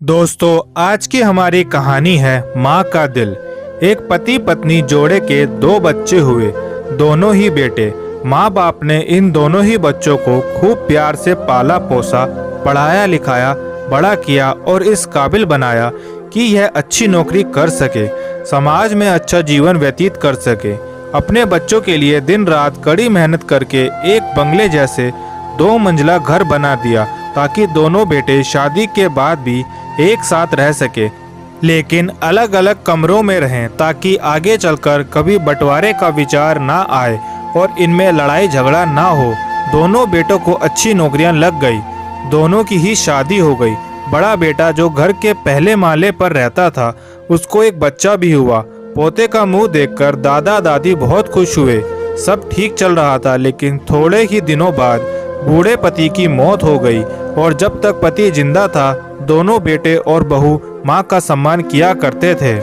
दोस्तों, आज की हमारी कहानी है माँ का दिल। एक पति पत्नी जोड़े के दो बच्चे हुए, दोनों ही बेटे। माँ बाप ने इन दोनों ही बच्चों को खूब प्यार से पाला पोसा, पढ़ाया लिखाया, बड़ा किया और इस काबिल बनाया कि यह अच्छी नौकरी कर सके, समाज में अच्छा जीवन व्यतीत कर सके। अपने बच्चों के लिए दिन रात कड़ी मेहनत करके एक बंगले जैसे 2 मंजिला घर बना दिया ताकि दोनों बेटे शादी के बाद भी एक साथ रह सके, लेकिन अलग अलग कमरों में रहें ताकि आगे चलकर कभी बंटवारे का विचार ना आए और इनमें लड़ाई झगड़ा ना हो। दोनों बेटों को अच्छी नौकरियां लग गई, दोनों की ही शादी हो गई। बड़ा बेटा जो घर के पहले माले पर रहता था, उसको एक बच्चा भी हुआ। पोते का मुंह देखकर दादा दादी बहुत खुश हुए। सब ठीक चल रहा था, लेकिन थोड़े ही दिनों बाद बूढ़े पति की मौत हो गई और जब तक पति जिंदा था, दोनों बेटे और बहू माँ का सम्मान किया करते थे।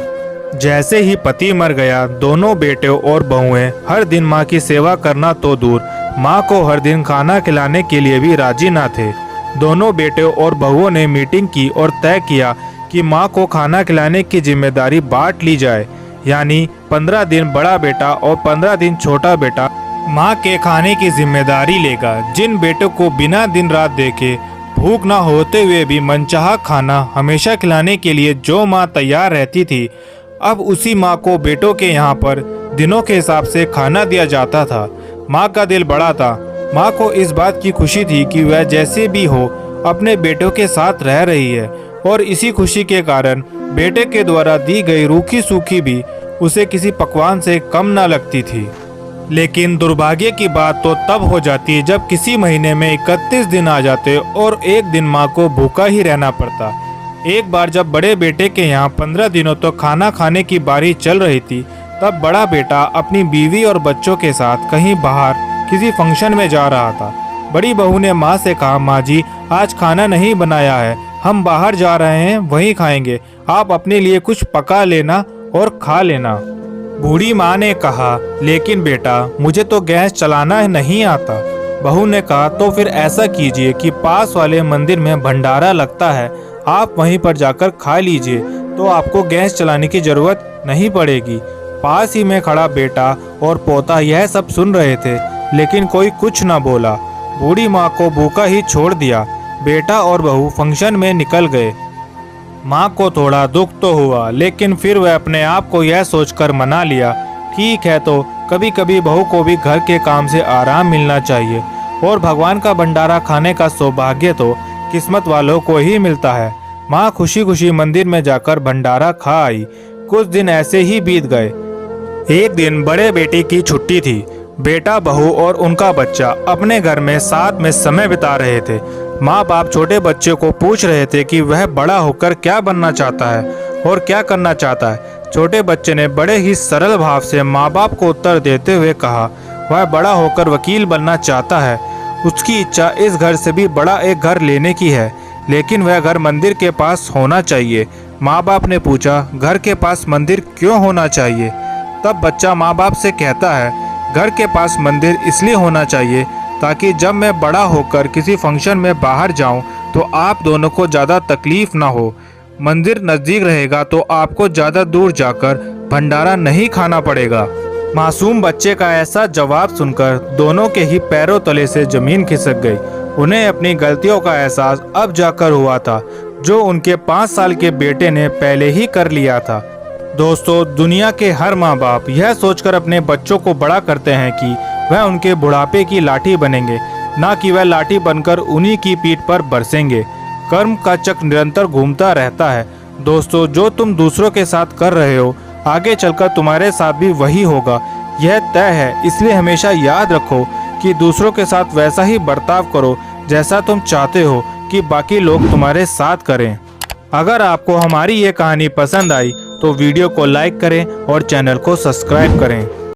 जैसे ही पति मर गया, दोनों बेटे और बहुएं हर दिन माँ की सेवा करना तो दूर, माँ को हर दिन खाना खिलाने के लिए भी राजी ना थे। दोनों बेटे और बहुओं ने मीटिंग की और तय किया कि माँ को खाना खिलाने की जिम्मेदारी बांट ली जाए, यानी 15 दिन बड़ा बेटा और 15 दिन छोटा बेटा माँ के खाने की जिम्मेदारी लेगा। जिन बेटों को बिना दिन रात देखे भूख ना होते हुए भी मनचाहा खाना हमेशा खिलाने के लिए जो माँ तैयार रहती थी, अब उसी माँ को बेटों के यहाँ पर दिनों के हिसाब से खाना दिया जाता था। माँ का दिल बड़ा था। माँ को इस बात की खुशी थी कि वह जैसे भी हो अपने बेटों के साथ रह रही है, और इसी खुशी के कारण बेटे के द्वारा दी गई रूखी सूखी भी उसे किसी पकवान से कम ना लगती थी। लेकिन दुर्भाग्य की बात तो तब हो जाती जब किसी महीने में 31 दिन आ जाते और एक दिन माँ को भूखा ही रहना पड़ता। एक बार जब बड़े बेटे के यहाँ 15 दिनों तो खाना खाने की बारी चल रही थी, तब बड़ा बेटा अपनी बीवी और बच्चों के साथ कहीं बाहर किसी फंक्शन में जा रहा था। बड़ी बहू ने माँ से कहा, माँ जी आज खाना नहीं बनाया है, हम बाहर जा रहे हैं, वहीं खाएंगे, आप अपने लिए कुछ पका लेना और खा लेना। बूढ़ी माँ ने कहा, लेकिन बेटा मुझे तो गैस चलाना नहीं आता। बहू ने कहा, तो फिर ऐसा कीजिए कि पास वाले मंदिर में भंडारा लगता है, आप वहीं पर जाकर खा लीजिए, तो आपको गैस चलाने की जरूरत नहीं पड़ेगी। पास ही में खड़ा बेटा और पोता यह सब सुन रहे थे, लेकिन कोई कुछ न बोला। बूढ़ी माँ को भूखा ही छोड़ दिया। बेटा और बहू फंक्शन में निकल गए। माँ को थोड़ा दुख तो हुआ, लेकिन फिर वह अपने आप को यह सोचकर मना लिया, ठीक है, तो कभी कभी बहू को भी घर के काम से आराम मिलना चाहिए, और भगवान का भंडारा खाने का सौभाग्य तो किस्मत वालों को ही मिलता है। माँ खुशी खुशी मंदिर में जाकर भंडारा खा आई। कुछ दिन ऐसे ही बीत गए। एक दिन बड़े बेटे की छुट्टी थी। बेटा, बहू और उनका बच्चा अपने घर में साथ में समय बिता रहे थे। माँ बाप छोटे बच्चे को पूछ रहे थे कि वह बड़ा होकर क्या बनना चाहता है और क्या करना चाहता है। छोटे बच्चे ने बड़े ही सरल भाव से माँ बाप को उत्तर देते हुए कहा, वह बड़ा होकर वकील बनना चाहता है। उसकी इच्छा इस घर से भी बड़ा एक घर लेने की है, लेकिन वह घर मंदिर के पास होना चाहिए। माँ बाप ने पूछा, घर के पास मंदिर क्यों होना चाहिए? तब बच्चा माँ बाप से कहता है, घर के पास मंदिर इसलिए होना चाहिए ताकि जब मैं बड़ा होकर किसी फंक्शन में बाहर जाऊं तो आप दोनों को ज़्यादा तकलीफ ना हो। मंदिर नज़दीक रहेगा तो आपको ज़्यादा दूर जाकर भंडारा नहीं खाना पड़ेगा। मासूम बच्चे का ऐसा जवाब सुनकर दोनों के ही पैरों तले से ज़मीन खिसक गई। उन्हें अपनी गलतियों का एहसास अब जाकर हुआ था, जो उनके 5 साल के बेटे ने पहले ही कर लिया था। दोस्तों, दुनिया के हर माँ बाप यह सोचकर अपने बच्चों को बड़ा करते हैं कि वह उनके बुढ़ापे की लाठी बनेंगे, ना कि वह लाठी बनकर उन्हीं की पीठ पर बरसेंगे। कर्म का चक्र निरंतर घूमता रहता है। दोस्तों, जो तुम दूसरों के साथ कर रहे हो, आगे चलकर तुम्हारे साथ भी वही होगा, यह तय है। इसलिए हमेशा याद रखो कि दूसरों के साथ वैसा ही बर्ताव करो जैसा तुम चाहते हो कि बाकी लोग तुम्हारे साथ करें। अगर आपको हमारी ये कहानी पसंद आई तो वीडियो को लाइक करें और चैनल को सब्सक्राइब करें।